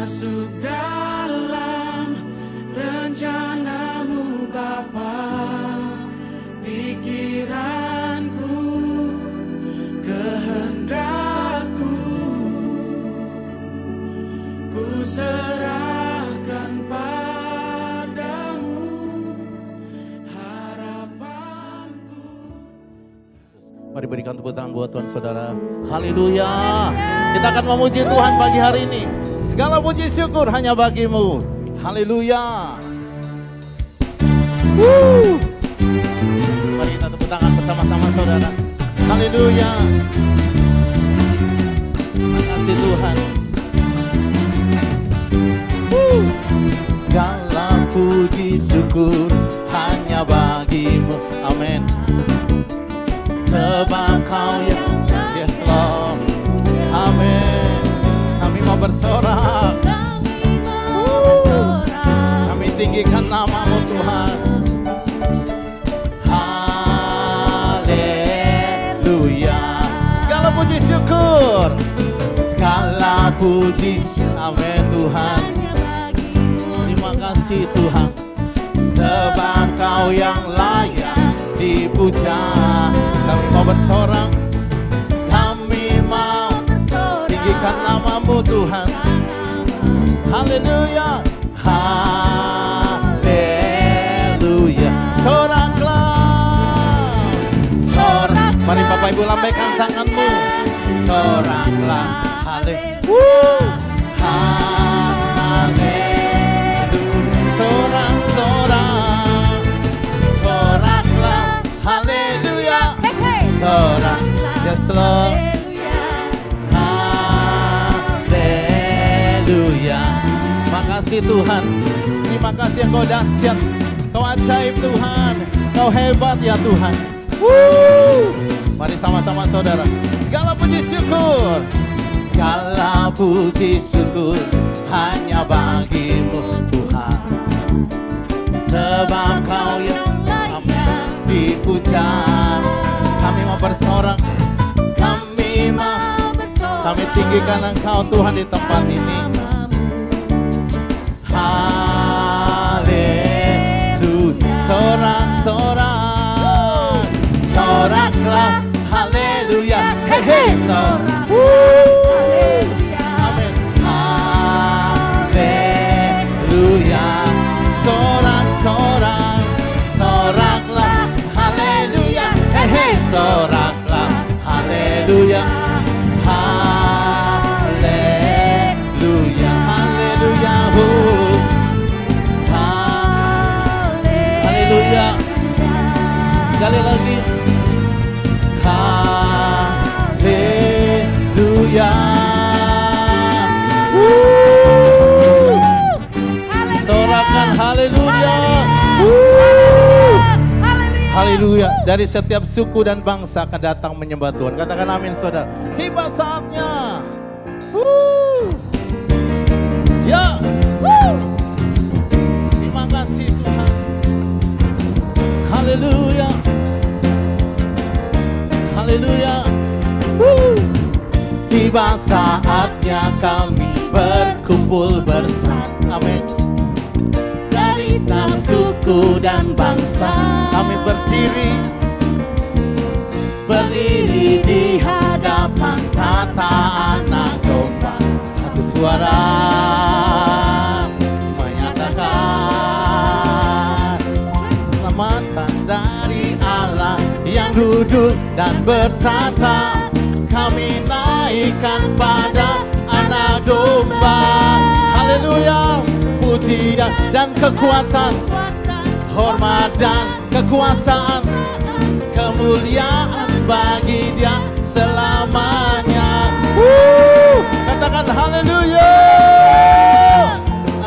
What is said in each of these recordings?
masuk dalam rencanamu Bapa. Pikiranku, kehendakku, ku serahkan padamu harapanku. Mari berikan tepuk tangan buat Tuhan saudara. Haleluya. Kita akan memuji Tuhan pagi hari ini. Segala puji syukur hanya bagimu. Haleluya. Mari kita tepuk tangan bersama-sama saudara. Haleluya. Terima kasih Tuhan. Segala puji syukur hanya bagimu. Amin. Sebab kau yang yes Lord. Amin. Kami mau bersorak. Kami tinggikan namamu Tuhan. Haleluya. Segala puji syukur. Segala puji. Amin Tuhan. Terima kasih Tuhan. Sebab kau yang layak dipuja. Kami mau bersorak. Kami mau tinggikan namamu Tuhan. Haleluya. Haleluya. Soraklah. Sorak. Mari Bapak Ibu lambaikan tanganmu. Soraklah. Haleluya. Haleluya. Sorak, sorak. Soraklah. Haleluya. Sorak. Yes Lord. Haleluya. Makasih Tuhan. Terima kasih Engkau dahsyat. Kau ajaib Tuhan. Kau hebat ya Tuhan. Mari sama-sama saudara. Segala puji syukur. Segala puji syukur hanya bagimu Tuhan. Sebab kau yang layak dipuja. Kami mau bersorak. Kami tinggikan Engkau Tuhan di tempat ini. Haleluya. Sorak, sorak. Soraklah. Haleluya. Hei, hei. Sorak. Amin. Haleluya. Sorak, sorak. Soraklah. Haleluya. Hei, hei. Soraklah. Haleluya. Haleluya, haleluya, haleluya. Sekali lagi. Haleluya. Sorakan haleluya. Haleluya. Dari setiap suku dan bangsa akan datang menyembah Tuhan. Katakan amin saudara. Tiba saatnya. Ya. Terima kasih Tuhan. Haleluya. Haleluya. Tiba saatnya kami berkumpul bersama. Amin. Dari setiap suku dan bangsa kami berdiri di hadapan tata anak domba. Satu suara menyatakan keselamatan dari Allah yang duduk dan bertata. Kami naikkan pada anak domba. Haleluya. Pujian dan kekuatan, hormat dan kekuasaan, kemuliaan bagi Dia selamanya. Katakan haleluya.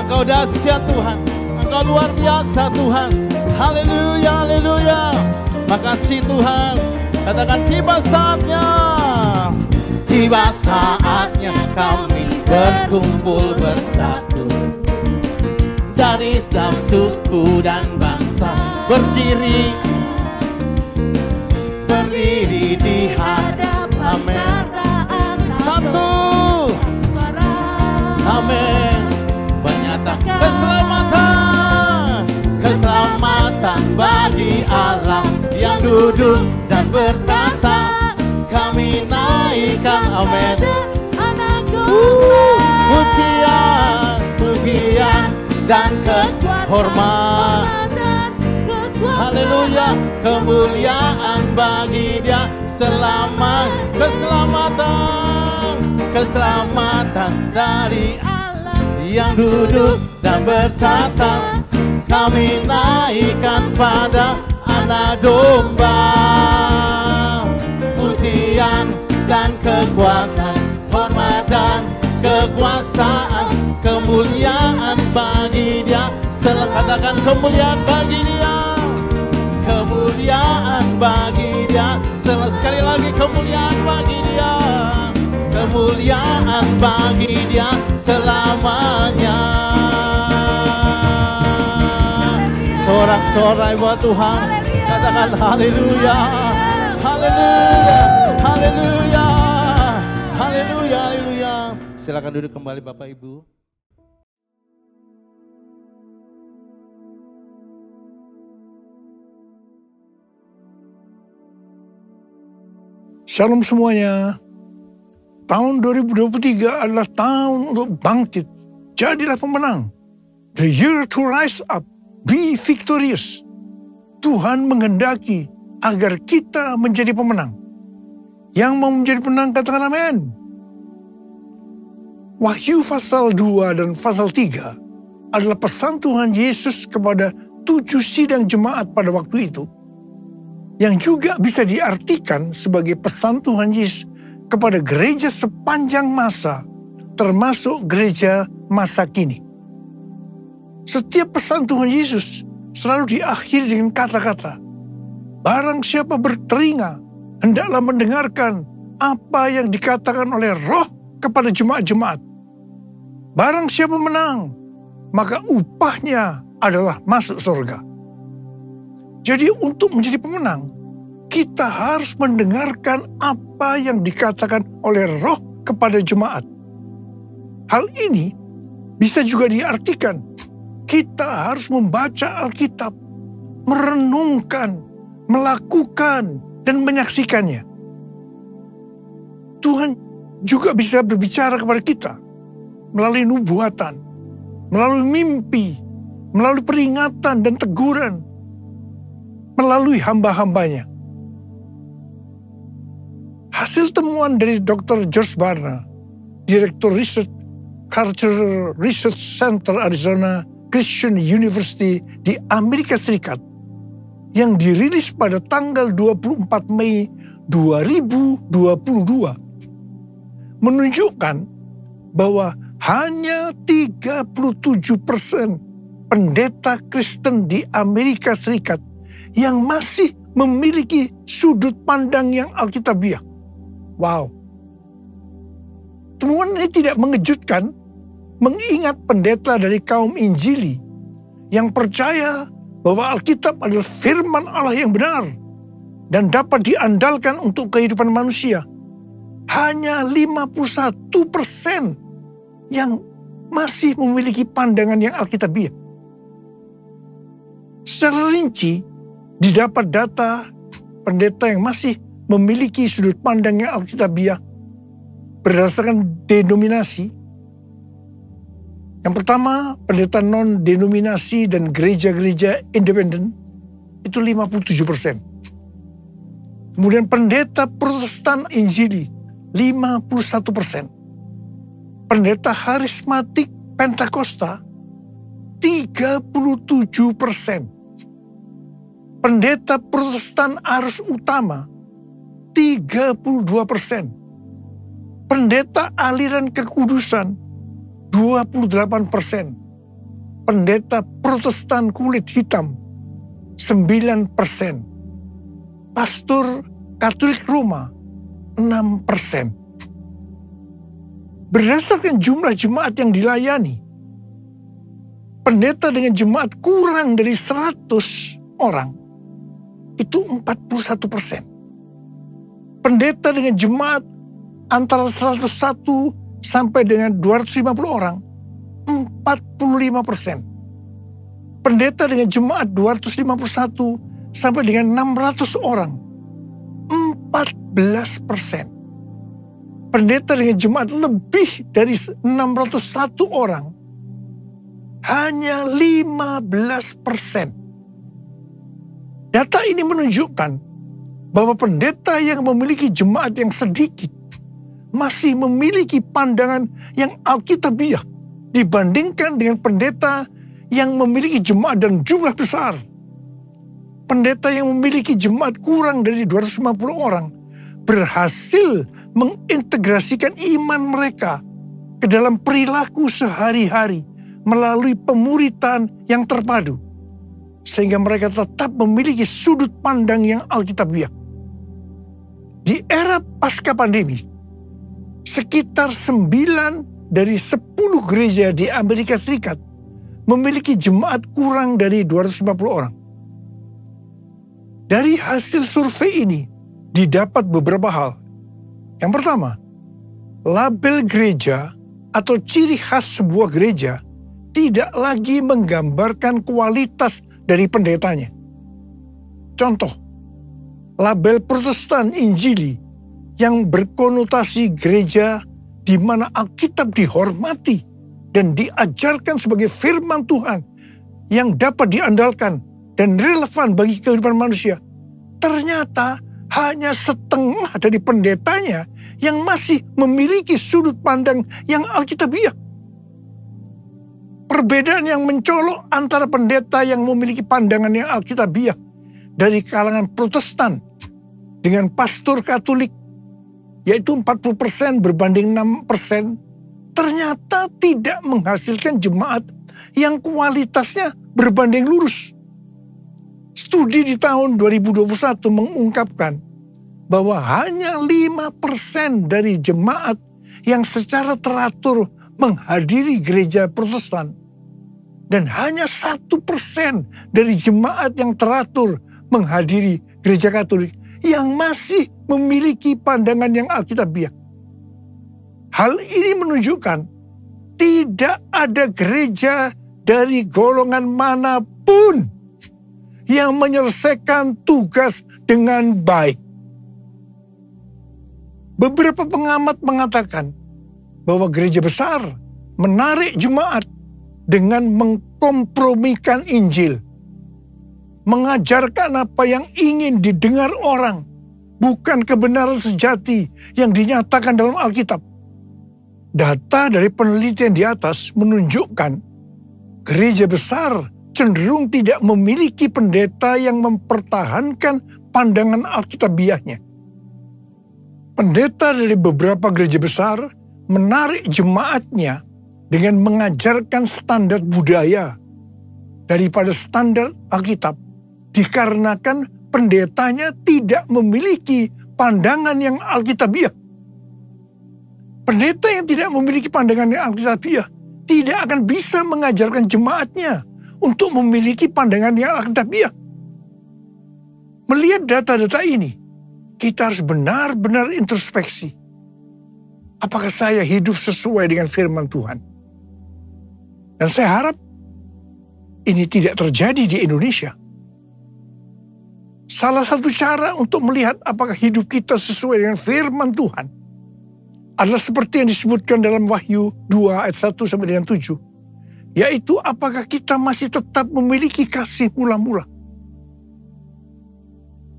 Engkau dahsyat Tuhan. Engkau luar biasa Tuhan. Haleluya, haleluya. Makasih Tuhan. Katakan tiba saatnya. Tiba saatnya kami berkumpul bersatu. Dari setiap suku dan bangsa berdiri di hadapan satu. Amin. duduk dan bertata, kami naikkan, amin. Pujian, pujian dan kehormatan, haleluya, kemuliaan bagi Dia. Selamat, keselamatan dari Allah yang duduk dan bertata, kami naikkan pada Anak Domba. Pujian dan kekuatan, hormat dan kekuasaan, kemuliaan bagi Dia. Katakan kemuliaan bagi Dia, kemuliaan bagi Dia. Sekali lagi kemuliaan bagi Dia, kemuliaan bagi Dia selamanya. Sorak-sorai buat Tuhan, katakan haleluya, haleluya, haleluya, haleluya, haleluya. Silakan duduk kembali Bapak Ibu. Shalom semuanya. Tahun 2023 adalah tahun untuk bangkit. Jadilah pemenang. The year to rise up. Be victorious. Tuhan menghendaki agar kita menjadi pemenang. Yang mau menjadi pemenang katakan amin. Wahyu pasal 2 dan pasal 3 adalah pesan Tuhan Yesus kepada 7 sidang jemaat pada waktu itu, yang juga bisa diartikan sebagai pesan Tuhan Yesus kepada gereja sepanjang masa, termasuk gereja masa kini. Setiap pesan Tuhan Yesus selalu diakhiri dengan kata-kata, barang siapa bertelinga, hendaklah mendengarkan apa yang dikatakan oleh Roh kepada jemaat-jemaat. Barang siapa menang, maka upahnya adalah masuk surga. Jadi untuk menjadi pemenang, kita harus mendengarkan apa yang dikatakan oleh Roh kepada jemaat. Hal ini bisa juga diartikan, kita harus membaca Alkitab, merenungkan, melakukan, dan menyaksikannya. Tuhan juga bisa berbicara kepada kita melalui nubuatan, melalui mimpi, melalui peringatan dan teguran, melalui hamba-hambanya. Hasil temuan dari Dr. George Barna, Direktur Research Culture Research Center Arizona Christian University di Amerika Serikat, yang dirilis pada tanggal 24 Mei 2022, menunjukkan bahwa hanya 37% pendeta Kristen di Amerika Serikat yang masih memiliki sudut pandang yang alkitabiah. Wow. Temuan ini tidak mengejutkan, mengingat pendeta dari kaum Injili yang percaya bahwa Alkitab adalah firman Allah yang benar dan dapat diandalkan untuk kehidupan manusia. Hanya 51% yang masih memiliki pandangan yang alkitabiah. Secara rinci, didapat data pendeta yang masih memiliki sudut pandang yang alkitabiah berdasarkan denominasi. Yang pertama, pendeta non-denominasi dan gereja-gereja independen itu 57%. Kemudian pendeta Protestan Injili 51%. Pendeta karismatik Pentakosta 37%. Pendeta Protestan Arus Utama 32%. Pendeta aliran kekudusan 28%. Pendeta Protestan kulit hitam 9%. Pastor Katolik Roma 6%. Berdasarkan jumlah jemaat yang dilayani, pendeta dengan jemaat kurang dari 100 orang itu 41%. Pendeta dengan jemaat antara 101 sampai dengan 250 orang 45%. Pendeta dengan jemaat 251 sampai dengan 600 orang. 14%. Pendeta dengan jemaat lebih dari 601 orang. Hanya 15%. Data ini menunjukkan bahwa pendeta yang memiliki jemaat yang sedikit masih memiliki pandangan yang alkitabiah dibandingkan dengan pendeta yang memiliki jemaat dan jumlah besar. Pendeta yang memiliki jemaat kurang dari 250 orang berhasil mengintegrasikan iman mereka ke dalam perilaku sehari-hari melalui pemuritan yang terpadu, sehingga mereka tetap memiliki sudut pandang yang alkitabiah. Di era pasca pandemi, sekitar 9 dari 10 gereja di Amerika Serikat memiliki jemaat kurang dari 250 orang. Dari hasil survei ini didapat beberapa hal. Yang pertama, label gereja atau ciri khas sebuah gereja tidak lagi menggambarkan kualitas dari pendetanya. Contoh, label Protestan Injili yang berkonotasi gereja di mana Alkitab dihormati dan diajarkan sebagai firman Tuhan yang dapat diandalkan dan relevan bagi kehidupan manusia, ternyata hanya setengah dari pendetanya yang masih memiliki sudut pandang yang alkitabiah. Perbedaan yang mencolok antara pendeta yang memiliki pandangan yang alkitabiah dari kalangan Protestan dengan pastor Katolik, yaitu 40% berbanding 6%, ternyata tidak menghasilkan jemaat yang kualitasnya berbanding lurus. Studi di tahun 2021 mengungkapkan bahwa hanya 5% dari jemaat yang secara teratur menghadiri gereja Protestan dan hanya 1% dari jemaat yang teratur menghadiri gereja Katolik yang masih memiliki pandangan yang alkitabiah. Hal ini menunjukkan tidak ada gereja dari golongan manapun yang menyelesaikan tugas dengan baik. Beberapa pengamat mengatakan bahwa gereja besar menarik jemaat dengan mengkompromikan Injil, mengajarkan apa yang ingin didengar orang, bukan kebenaran sejati yang dinyatakan dalam Alkitab. Data dari penelitian di atas menunjukkan gereja besar cenderung tidak memiliki pendeta yang mempertahankan pandangan alkitabiahnya. Pendeta dari beberapa gereja besar menarik jemaatnya dengan mengajarkan standar budaya daripada standar Alkitab, dikarenakan pendetanya tidak memiliki pandangan yang alkitabiah. Pendeta yang tidak memiliki pandangan yang alkitabiah tidak akan bisa mengajarkan jemaatnya untuk memiliki pandangan yang alkitabiah. Melihat data-data ini, kita harus benar-benar introspeksi. Apakah saya hidup sesuai dengan firman Tuhan? Dan saya harap ini tidak terjadi di Indonesia. Salah satu cara untuk melihat apakah hidup kita sesuai dengan firman Tuhan adalah seperti yang disebutkan dalam Wahyu 2 ayat 1 sampai dengan 7. Yaitu apakah kita masih tetap memiliki kasih mula-mula.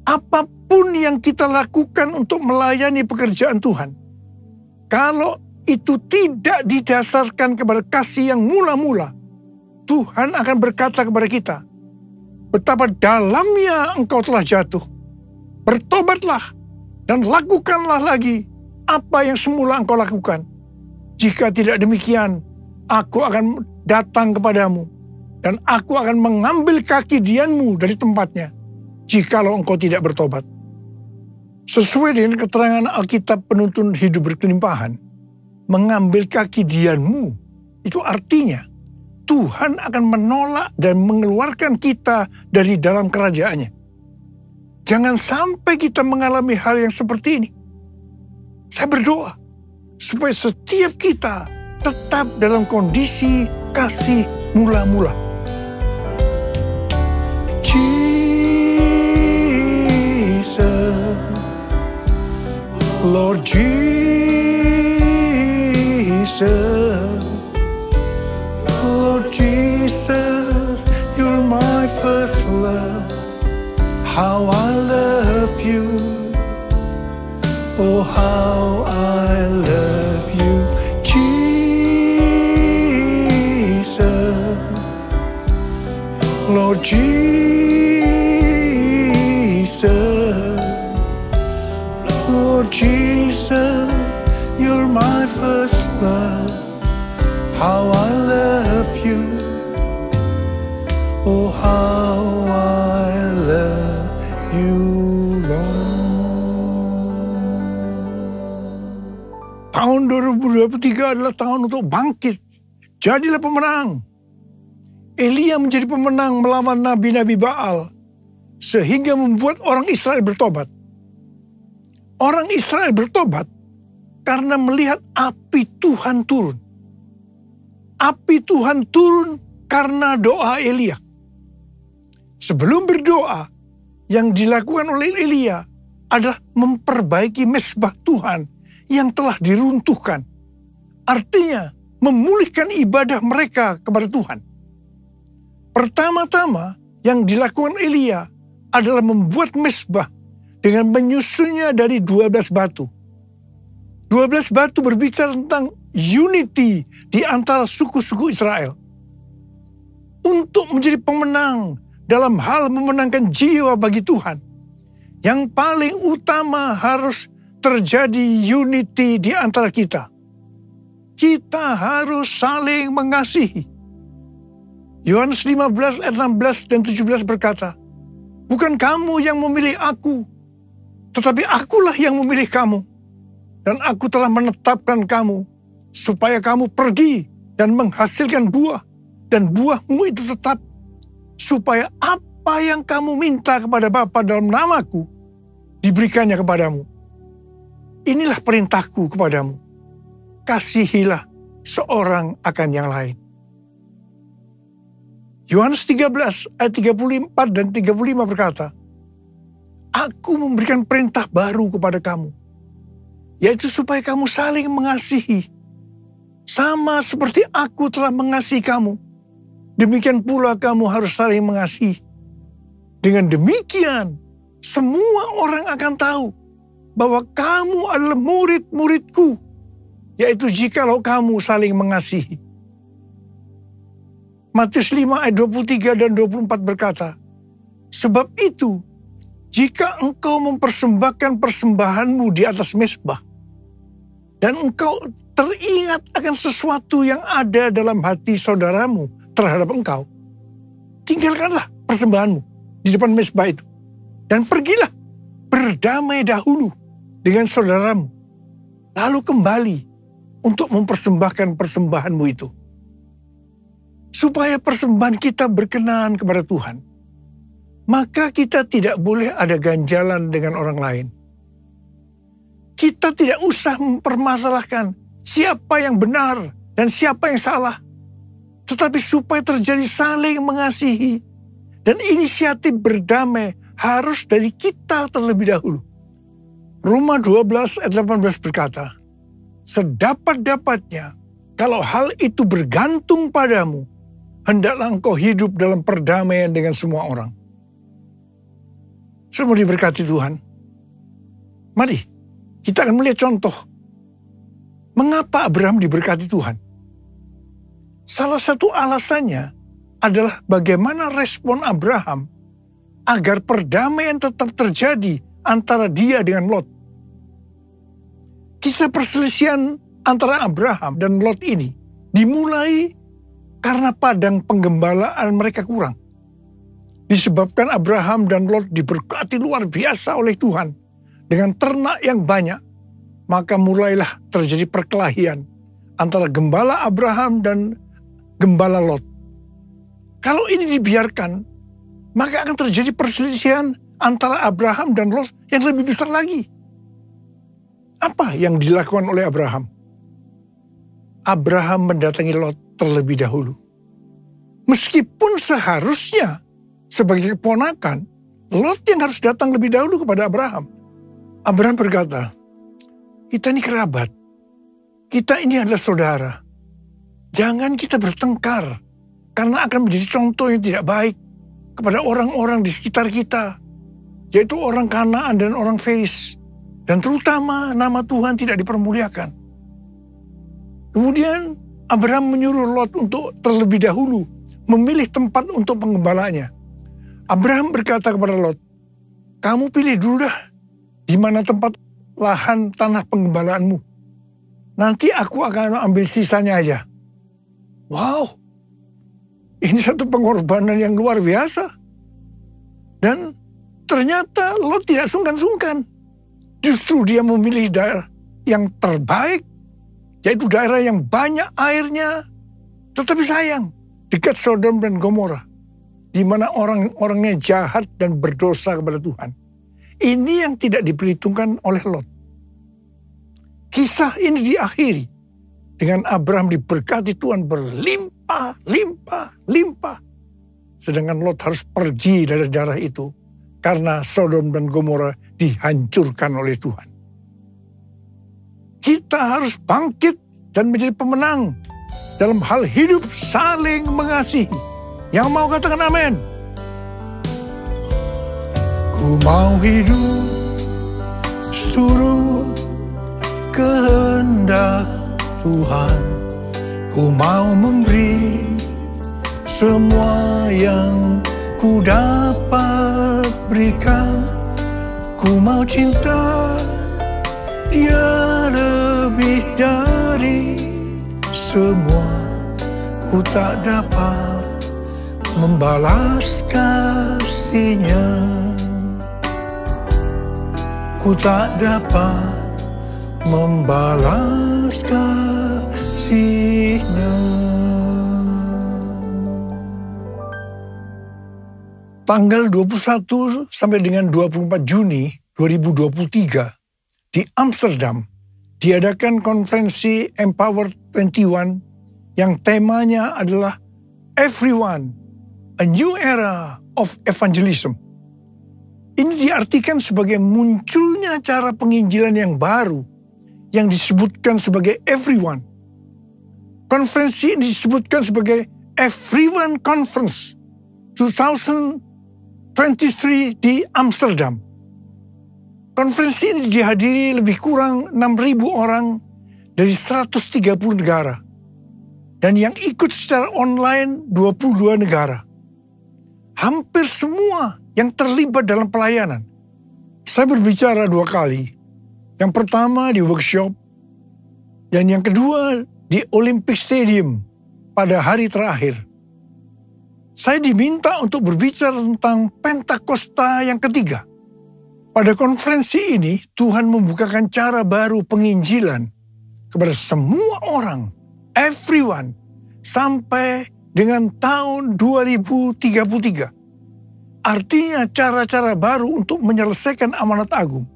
Apapun yang kita lakukan untuk melayani pekerjaan Tuhan, kalau itu tidak didasarkan kepada kasih yang mula-mula, Tuhan akan berkata kepada kita, betapa dalamnya engkau telah jatuh. Bertobatlah dan lakukanlah lagi apa yang semula engkau lakukan. Jika tidak demikian, aku akan datang kepadamu dan aku akan mengambil kaki dianmu dari tempatnya jikalau engkau tidak bertobat. Sesuai dengan keterangan Alkitab penuntun hidup berkelimpahan, mengambil kaki dianmu itu artinya Tuhan akan menolak dan mengeluarkan kita dari dalam kerajaannya. Jangan sampai kita mengalami hal yang seperti ini. Saya berdoa supaya setiap kita tetap dalam kondisi kasih mula-mula. Cinta Lord Jesus, Lord Jesus, you're my first love. How I love you, oh how I love you, Jesus, Lord Jesus, Lord Jesus, you're my first love. How I love you, oh how I love you, Lord. Tahun 2023 adalah tahun untuk bangkit. Jadilah pemenang. Elia menjadi pemenang melawan nabi-nabi Baal, sehingga membuat orang Israel bertobat. Orang Israel bertobat karena melihat api Tuhan turun. Api Tuhan turun karena doa Elia. Sebelum berdoa, yang dilakukan oleh Elia adalah memperbaiki mezbah Tuhan yang telah diruntuhkan. Artinya, memulihkan ibadah mereka kepada Tuhan. Pertama-tama yang dilakukan Elia adalah membuat mezbah dengan menyusunnya dari 12 batu. 12 batu berbicara tentang unity di antara suku-suku Israel. Untuk menjadi pemenang dalam hal memenangkan jiwa bagi Tuhan, yang paling utama harus terjadi unity di antara kita. Kita harus saling mengasihi. Yohanes 15 ayat 16 dan 17 berkata, bukan kamu yang memilih aku, tetapi akulah yang memilih kamu. Dan aku telah menetapkan kamu, supaya kamu pergi dan menghasilkan buah, dan buahmu itu tetap, supaya apa yang kamu minta kepada Bapa dalam namaku, diberikannya kepadamu. Inilah perintahku kepadamu, kasihilah seorang akan yang lain. Yohanes 13 ayat 34 dan 35 berkata, aku memberikan perintah baru kepada kamu, yaitu supaya kamu saling mengasihi. Sama seperti aku telah mengasihi kamu, demikian pula kamu harus saling mengasihi. Dengan demikian, semua orang akan tahu bahwa kamu adalah murid-muridku, yaitu jikalau kamu saling mengasihi. Matius 5 ayat 23 dan 24 berkata, sebab itu, jika engkau mempersembahkan persembahanmu di atas mezbah, dan engkau teringat akan sesuatu yang ada dalam hati saudaramu terhadap engkau, tinggalkanlah persembahanmu di depan mezbah itu, dan pergilah berdamai dahulu dengan saudaramu, lalu kembali untuk mempersembahkan persembahanmu itu. Supaya persembahan kita berkenan kepada Tuhan, maka kita tidak boleh ada ganjalan dengan orang lain. Kita tidak usah mempermasalahkan siapa yang benar dan siapa yang salah. Tetapi supaya terjadi saling mengasihi dan inisiatif berdamai harus dari kita terlebih dahulu. Roma 12 ayat 18 berkata, sedapat-dapatnya kalau hal itu bergantung padamu, hendaklah engkau hidup dalam perdamaian dengan semua orang. Semua diberkati Tuhan. Mari kita akan melihat contoh mengapa Abraham diberkati Tuhan. Salah satu alasannya adalah bagaimana respon Abraham agar perdamaian tetap terjadi antara dia dengan Lot. Kisah perselisihan antara Abraham dan Lot ini dimulai karena padang penggembalaan mereka kurang. Disebabkan Abraham dan Lot diberkati luar biasa oleh Tuhan dengan ternak yang banyak, maka mulailah terjadi perkelahian antara gembala Abraham dan gembala Lot. Kalau ini dibiarkan, maka akan terjadi perselisihan antara Abraham dan Lot yang lebih besar lagi. Apa yang dilakukan oleh Abraham? Abraham mendatangi Lot terlebih dahulu. Meskipun seharusnya sebagai keponakan, Lot yang harus datang lebih dahulu kepada Abraham. Abraham berkata, Kita ini kerabat. Kita ini adalah saudara. Jangan kita bertengkar, karena akan menjadi contoh yang tidak baik kepada orang-orang di sekitar kita, yaitu orang Kanaan dan orang Feris. Dan terutama nama Tuhan tidak dipermuliakan. Kemudian Abraham menyuruh Lot untuk terlebih dahulu memilih tempat untuk pengembalanya. Abraham berkata kepada Lot, kamu pilih dulu dah di mana tempat lahan tanah penggembalaanmu. Nanti aku akan ambil sisanya aja. Wow, ini satu pengorbanan yang luar biasa. Dan ternyata Lot tidak sungkan-sungkan. Justru dia memilih daerah yang terbaik, yaitu daerah yang banyak airnya, tetapi sayang, dekat Sodom dan Gomora, di mana orang-orangnya jahat dan berdosa kepada Tuhan. Ini yang tidak diperhitungkan oleh Lot. Kisah ini diakhiri dengan Abraham diberkati Tuhan berlimpah, limpah, limpah. Sedangkan Lot harus pergi dari daerah itu karena Sodom dan Gomora dihancurkan oleh Tuhan. Kita harus bangkit dan menjadi pemenang dalam hal hidup saling mengasihi. Yang mau katakan amin. Ku mau hidup seturut kehendak Tuhan. Ku mau memberi semua yang ku dapat berikan. Ku mau cinta Dia lebih dari semua. Ku tak dapat membalas kasih-Nya. Ku tak dapat membalas kasih-Nya. Tanggal 21 sampai dengan 24 Juni 2023 di Amsterdam diadakan konferensi Empower 21 yang temanya adalah Everyone, a New Era of Evangelism. Ini diartikan sebagai munculnya cara penginjilan yang baru yang disebutkan sebagai Everyone. Konferensi ini disebutkan sebagai Everyone Conference 2023 di Amsterdam. Konferensi ini dihadiri lebih kurang 6.000 orang dari 130 negara. Dan yang ikut secara online 22 negara. Hampir semua yang terlibat dalam pelayanan. Saya berbicara 2 kali. Yang pertama di workshop. Dan yang kedua di Olympic Stadium pada hari terakhir. Saya diminta untuk berbicara tentang Pentakosta yang ketiga. Pada konferensi ini, Tuhan membukakan cara baru penginjilan kepada semua orang, everyone, sampai dengan tahun 2033. Artinya cara-cara baru untuk menyelesaikan amanat agung.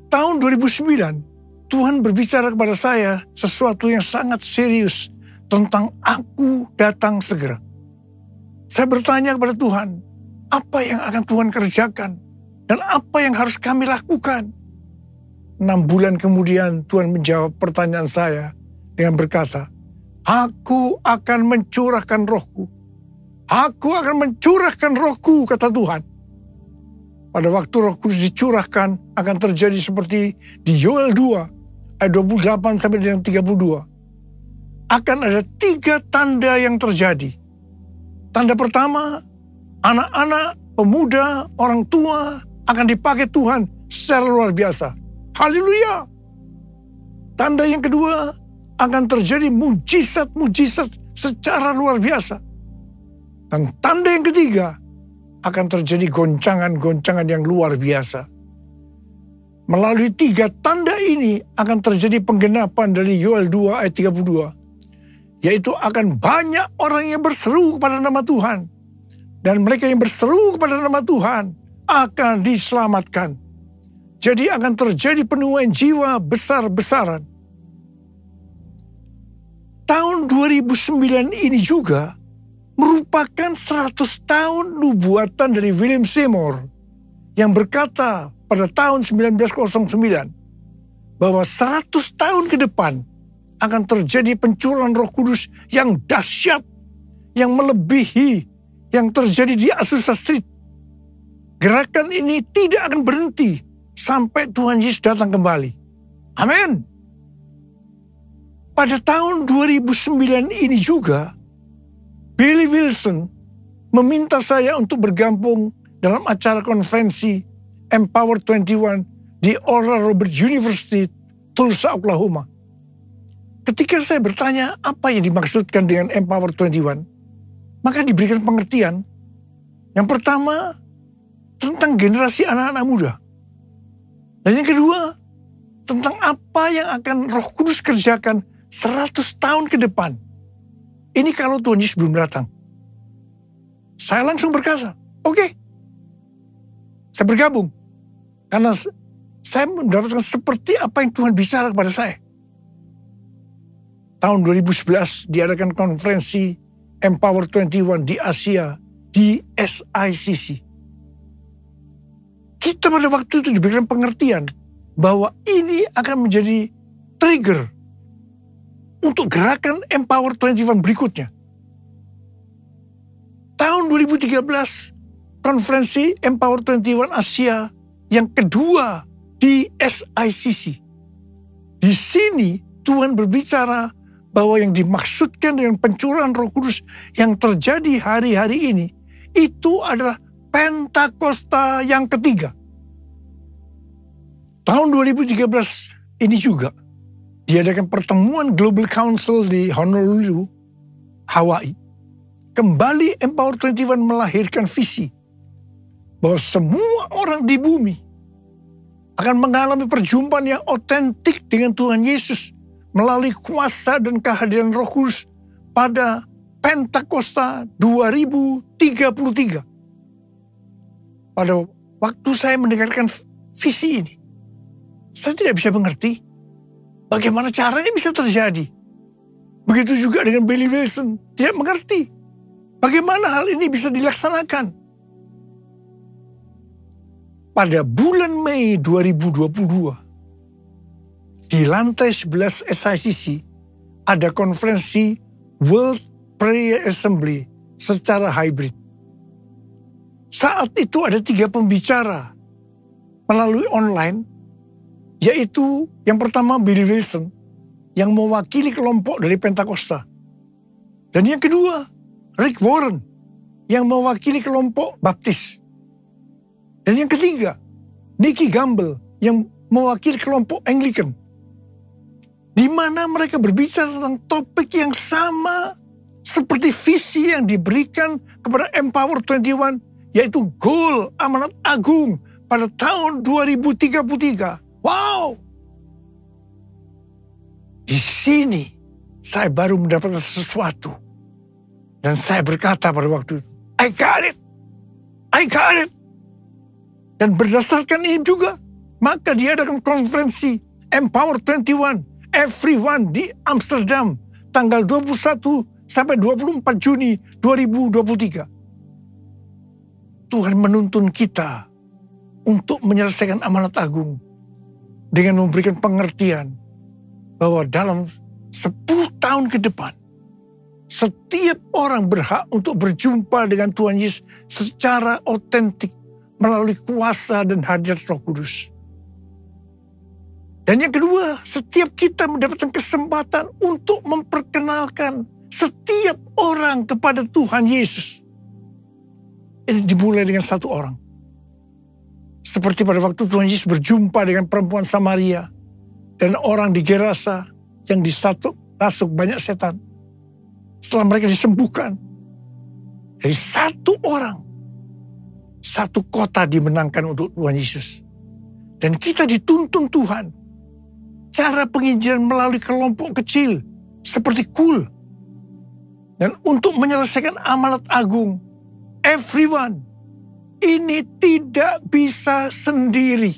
Tahun 2009, Tuhan berbicara kepada saya sesuatu yang sangat serius tentang aku datang segera. Saya bertanya kepada Tuhan, apa yang akan Tuhan kerjakan? Dan apa yang harus kami lakukan? 6 bulan kemudian Tuhan menjawab pertanyaan saya dengan berkata, aku akan mencurahkan rohku. Aku akan mencurahkan rohku, kata Tuhan. Pada waktu roh kudus dicurahkan akan terjadi seperti di Yoel 2 ayat 28 sampai dengan 32. Akan ada 3 tanda yang terjadi. Tanda pertama, anak-anak, pemuda, orang tua akan dipakai Tuhan secara luar biasa. Haleluya. Tanda yang kedua, akan terjadi mujizat-mujizat secara luar biasa. Dan tanda yang ketiga, akan terjadi goncangan-goncangan yang luar biasa. Melalui 3 tanda ini akan terjadi penggenapan dari Yoel 2 ayat 32. Yaitu akan banyak orang yang berseru kepada nama Tuhan. Dan mereka yang berseru kepada nama Tuhan akan diselamatkan. Jadi akan terjadi penuaian jiwa besar-besaran. Tahun 2009 ini juga merupakan 100 tahun nubuatan dari William Seymour yang berkata pada tahun 1909 bahwa 100 tahun ke depan akan terjadi pencurahan Roh Kudus yang dahsyat, yang melebihi yang terjadi di Azusa Street. Gerakan ini tidak akan berhenti sampai Tuhan Yesus datang kembali. Amin. Pada tahun 2009 ini juga, Billy Wilson meminta saya untuk bergabung dalam acara konferensi Empower 21 di Oral Roberts University, Tulsa, Oklahoma. Ketika saya bertanya apa yang dimaksudkan dengan Empower 21, maka diberikan pengertian. Yang pertama, tentang generasi anak-anak muda. Dan yang kedua, tentang apa yang akan Roh Kudus kerjakan 100 tahun ke depan. Ini kalau Tuhan Yesus belum datang. Saya langsung berkata, oke. Saya bergabung. Karena saya mendapatkan seperti apa yang Tuhan bicara kepada saya. Tahun 2011 diadakan konferensi Empower 21 di Asia, di SICC. Kita pada waktu itu diberikan pengertian bahwa ini akan menjadi trigger untuk gerakan Empower 21 berikutnya. Tahun 2013, konferensi Empower 21 Asia yang kedua di SICC. Di sini Tuhan berbicara bahwa yang dimaksudkan dengan pencurahan Roh Kudus yang terjadi hari-hari ini, itu adalah Pentakosta yang ketiga. Tahun 2013 ini juga diadakan pertemuan Global Council di Honolulu, Hawaii. Kembali Empower 21 melahirkan visi bahwa semua orang di bumi akan mengalami perjumpaan yang otentik dengan Tuhan Yesus melalui kuasa dan kehadiran Roh Kudus pada Pentakosta 2033. Pada waktu saya mendengarkan visi ini, saya tidak bisa mengerti bagaimana caranya bisa terjadi. Begitu juga dengan Billy Wilson, tidak mengerti bagaimana hal ini bisa dilaksanakan. Pada bulan Mei 2022, di lantai 11 SICC, ada konferensi World Prayer Assembly secara hybrid. Saat itu ada 3 pembicara melalui online, yaitu yang pertama Billy Wilson, yang mewakili kelompok dari Pentakosta. Dan yang kedua, Rick Warren, yang mewakili kelompok Baptis. Dan yang ketiga, Nicky Gamble, yang mewakili kelompok Anglican. Di mana mereka berbicara tentang topik yang sama seperti visi yang diberikan kepada Empower 21, yaitu goal amanat agung pada tahun 2033. Wow! Di sini saya baru mendapatkan sesuatu. Dan saya berkata pada waktu itu, I got it! I got it! Dan berdasarkan ini juga, maka diadakan konferensi Empower 21, Everyone di Amsterdam, tanggal 21 sampai 24 Juni 2023. Tuhan menuntun kita untuk menyelesaikan amanat agung dengan memberikan pengertian bahwa dalam 10 tahun ke depan, setiap orang berhak untuk berjumpa dengan Tuhan Yesus secara otentik melalui kuasa dan hadirat Roh Kudus. Dan yang kedua, setiap kita mendapatkan kesempatan untuk memperkenalkan setiap orang kepada Tuhan Yesus. Ini dimulai dengan satu orang. Seperti pada waktu Tuhan Yesus berjumpa dengan perempuan Samaria dan orang di Gerasa yang rasuk banyak setan. Setelah mereka disembuhkan, dari satu orang, satu kota dimenangkan untuk Tuhan Yesus. Dan kita dituntun Tuhan. Cara penginjilan melalui kelompok kecil seperti KUL. Dan untuk menyelesaikan amanat agung, everyone, ini tidak bisa sendiri.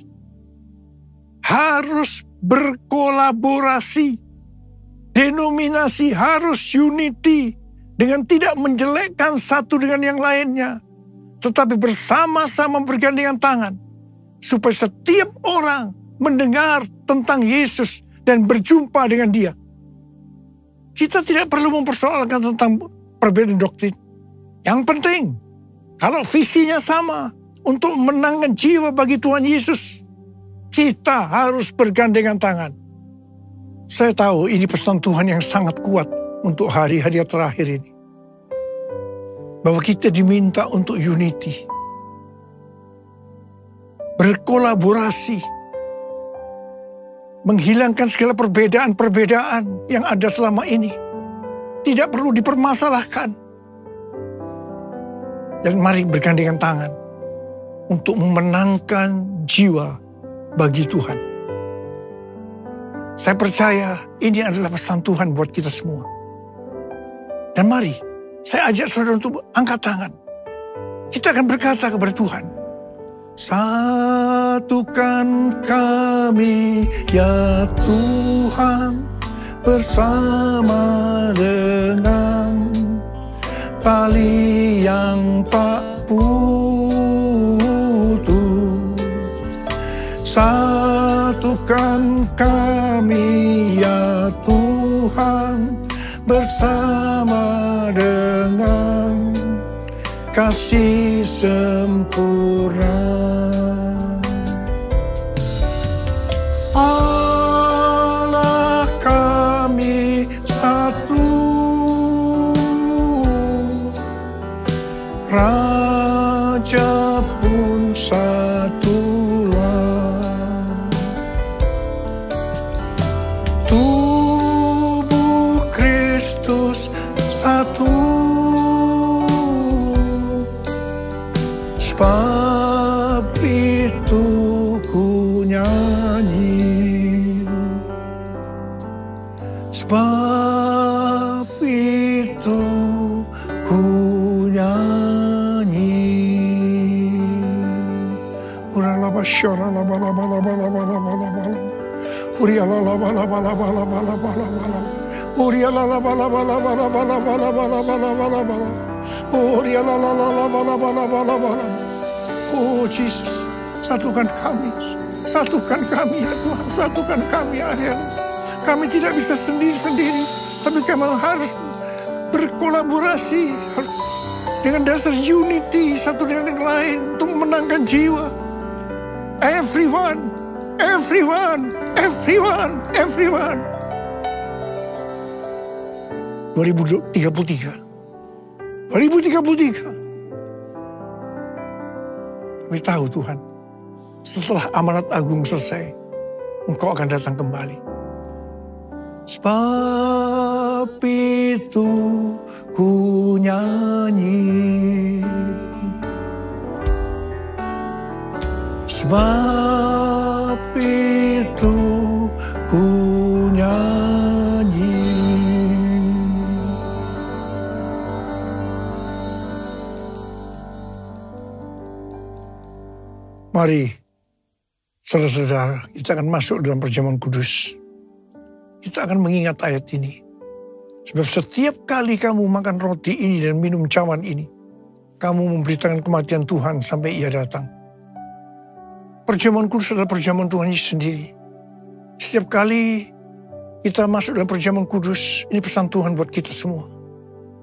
Harus berkolaborasi. Denominasi harus unity dengan tidak menjelekkan satu dengan yang lainnya. Tetapi bersama-sama bergandengan tangan. Supaya setiap orang mendengar tentang Yesus dan berjumpa dengan Dia. Kita tidak perlu mempersoalkan tentang perbedaan doktrin. Yang penting, kalau visinya sama untuk menangkan jiwa bagi Tuhan Yesus, kita harus bergandengan tangan. Saya tahu ini pesan Tuhan yang sangat kuat untuk hari-hari terakhir ini. Bahwa kita diminta untuk unity. Berkolaborasi. Menghilangkan segala perbedaan-perbedaan yang ada selama ini. Tidak perlu dipermasalahkan. Dan mari bergandengan tangan untuk memenangkan jiwa bagi Tuhan. Saya percaya ini adalah pesan Tuhan buat kita semua. Dan mari, saya ajak saudara untuk angkat tangan. Kita akan berkata kepada Tuhan, satukan kami ya Tuhan bersama dengan tali yang tak putus. Satukan kami ya Tuhan bersama dengan kasih sempurna. Allah kami satu, Raja pun satulah. Tubuh Kristus satu, sebab itu ku nyanyi, sebab itu ku nyanyi. Uralaba syara laba laba laba laba laba laba laba. Uriala laba laba laba laba laba laba. Uriala laba laba laba laba laba laba laba laba laba. Uriala laba laba laba laba laba laba. Oh Jesus, satukan kami ya Tuhan, satukan kami ya Tuhan. Kami tidak bisa sendiri-sendiri, tapi kami harus berkolaborasi dengan dasar unity satu dengan yang lain untuk memenangkan jiwa. Everyone. 2033. Kami tahu Tuhan, setelah amanat agung selesai, Engkau akan datang kembali. Sebab itu ku nyanyi, sebab itu ku nyanyi. Mari, saudara-saudara, kita akan masuk dalam perjamuan kudus. Kita akan mengingat ayat ini. Sebab setiap kali kamu makan roti ini dan minum cawan ini, kamu memberitakan kematian Tuhan sampai Ia datang. Perjamuan kudus adalah perjamuan Tuhan Yesus sendiri. Setiap kali kita masuk dalam perjamuan kudus, ini pesan Tuhan buat kita semua.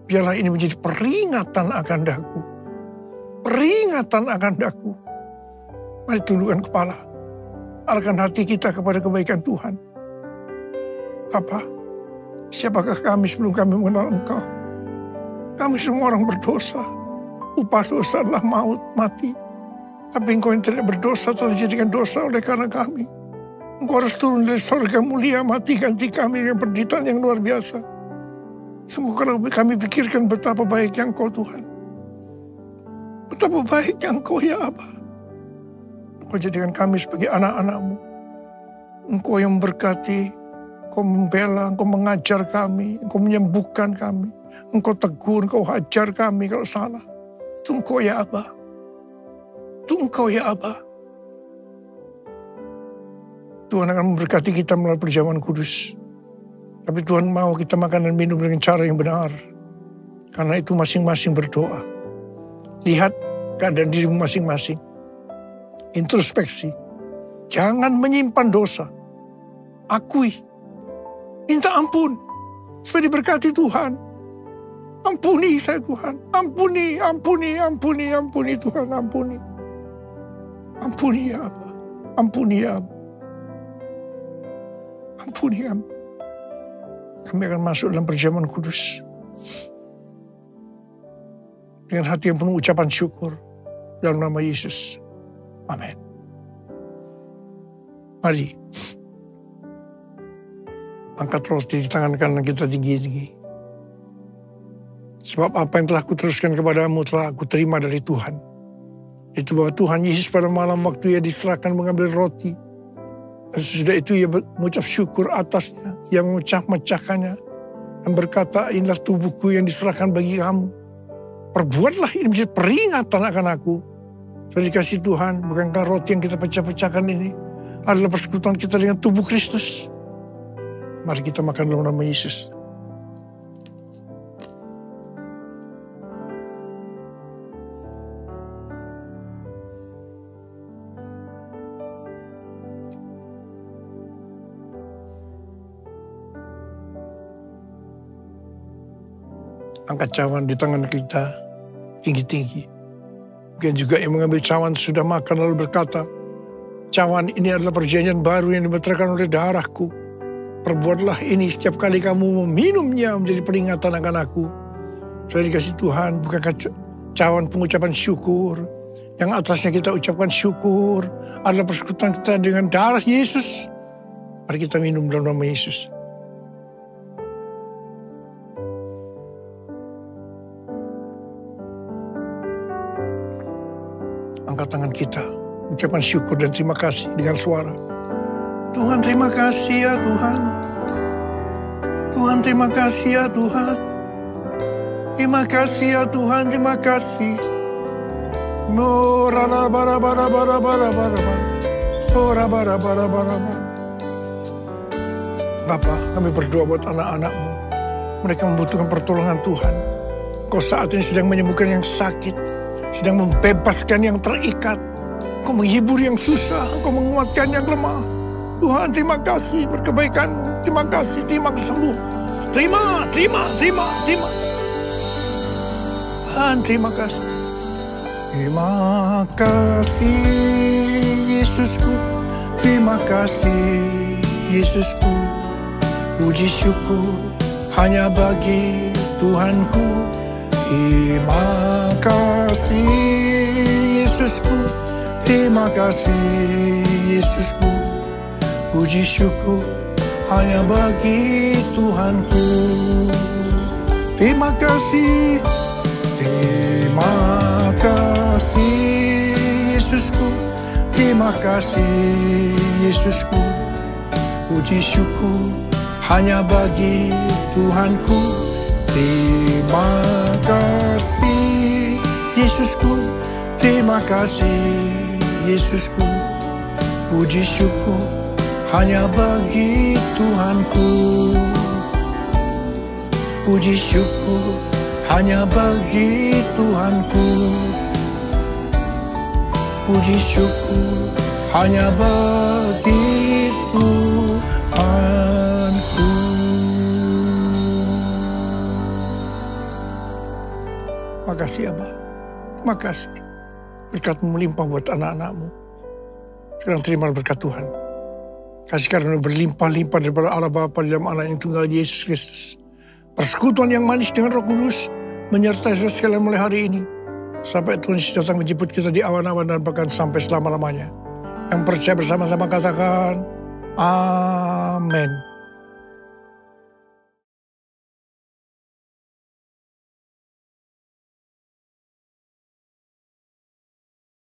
Biarlah ini menjadi peringatan akan daku. Peringatan akan daku. Mari tundukkan kepala. Arahkan hati kita kepada kebaikan Tuhan. Bapa, siapakah kami sebelum kami mengenal Engkau? Kami semua orang berdosa. Upah dosa adalah maut, mati. Tapi Engkau yang tidak berdosa telah dijadikan dosa oleh karena kami. Engkau harus turun dari surga mulia, mati ganti kami dengan penderitaan yang luar biasa. Sungguh kalau kami pikirkan betapa baiknya Engkau Tuhan. Betapa baiknya Engkau ya Aba. Engkau jadikan kami sebagai anak-anak-Mu. Engkau yang memberkati, Engkau membela, Engkau mengajar kami, Engkau menyembuhkan kami. Engkau tegur, Engkau hajar kami kalau salah. Itu Engkau ya Aba. Itu Engkau ya Aba. Tuhan akan memberkati kita melalui perjamuan kudus. Tapi Tuhan mau kita makan dan minum dengan cara yang benar. Karena itu masing-masing berdoa. Lihat keadaan dirimu masing-masing. Introspeksi. Jangan menyimpan dosa. Akui. Minta ampun. Supaya diberkati Tuhan. Ampuni saya Tuhan. Ampuni Tuhan. Ampuni. Ampuni ya Aba. Ampuni ya Aba. Ampuni ya Aba. Kami akan masuk dalam perjamuan kudus. Dengan hati yang penuh ucapan syukur. Dalam nama Yesus. Amin. Mari. Angkat roti di tangan kanan kita tinggi-tinggi. Sebab apa yang telah kuteruskan kepadamu telah aku terima dari Tuhan. Itu bahwa Tuhan Yesus pada malam waktu ia diserahkan mengambil roti. Dan sesudah itu ia mengucap syukur atasnya. Ia memecah-mecahkannya. Dan berkata, inilah tubuhku yang diserahkan bagi kamu. Perbuatlah ini menjadi peringatan akan aku. Sudah dikasih Tuhan, bukankah roti yang kita pecah-pecahkan ini adalah persekutuan kita dengan tubuh Kristus. Mari kita makan dalam nama Yesus. Angkat cawan di tangan kita tinggi-tinggi. Mungkin juga yang mengambil cawan sudah makan lalu berkata, cawan ini adalah perjanjian baru yang dimeteraikan oleh darahku. Perbuatlah ini setiap kali kamu meminumnya menjadi peringatan akan aku. Sudah dikasih Tuhan, bukankah cawan pengucapan syukur. Yang atasnya kita ucapkan syukur adalah persekutuan kita dengan darah Yesus. Mari kita minum dalam nama Yesus. Angkat tangan kita, ucapan syukur dan terima kasih dengan suara. Tuhan terima kasih ya Tuhan. Tuhan terima kasih ya Tuhan. Terima kasih ya Tuhan, terima kasih. No rara bara bara bara bara bara bara. Ora bara bara bara bara. Bapa, kami berdoa buat anak-anak-Mu. Mereka membutuhkan pertolongan Tuhan. Kau saat ini sedang menyembuhkan yang sakit. Sedang membebaskan yang terikat. Kau menghibur yang susah. Kau menguatkan yang lemah. Tuhan terima kasih berkebaikan. Terima kasih, terima kesembuhan. Terima. Tuhan terima kasih. Terima kasih Yesusku. Terima kasih Yesusku. Puji syukur hanya bagi Tuhanku. Terima kasih Yesusku, terima kasih Yesusku. Puji syukur hanya bagi Tuhanku. Terima kasih Yesusku, terima kasih Yesusku. Puji syukur hanya bagi Tuhanku. Terima kasih Yesusku, terima kasih Yesusku. Puji syukur hanya bagi Tuhanku. Puji syukur hanya bagi Tuhanku. Puji syukur hanya bagi Tuhanku. Terima kasih Abah. Terima kasih. Berkat-Mu melimpah buat anak-anak-Mu. Sekarang terima berkat Tuhan. Kasih karunia berlimpah-limpah daripada Allah Bapa dalam anak yang tunggal Yesus Kristus. Persekutuan yang manis dengan Roh Kudus menyertai saudara sekalian mulai hari ini. Sampai Tuhan Yesus datang menjemput kita di awan-awan dan bahkan sampai selama-lamanya. Yang percaya bersama-sama katakan, Amin.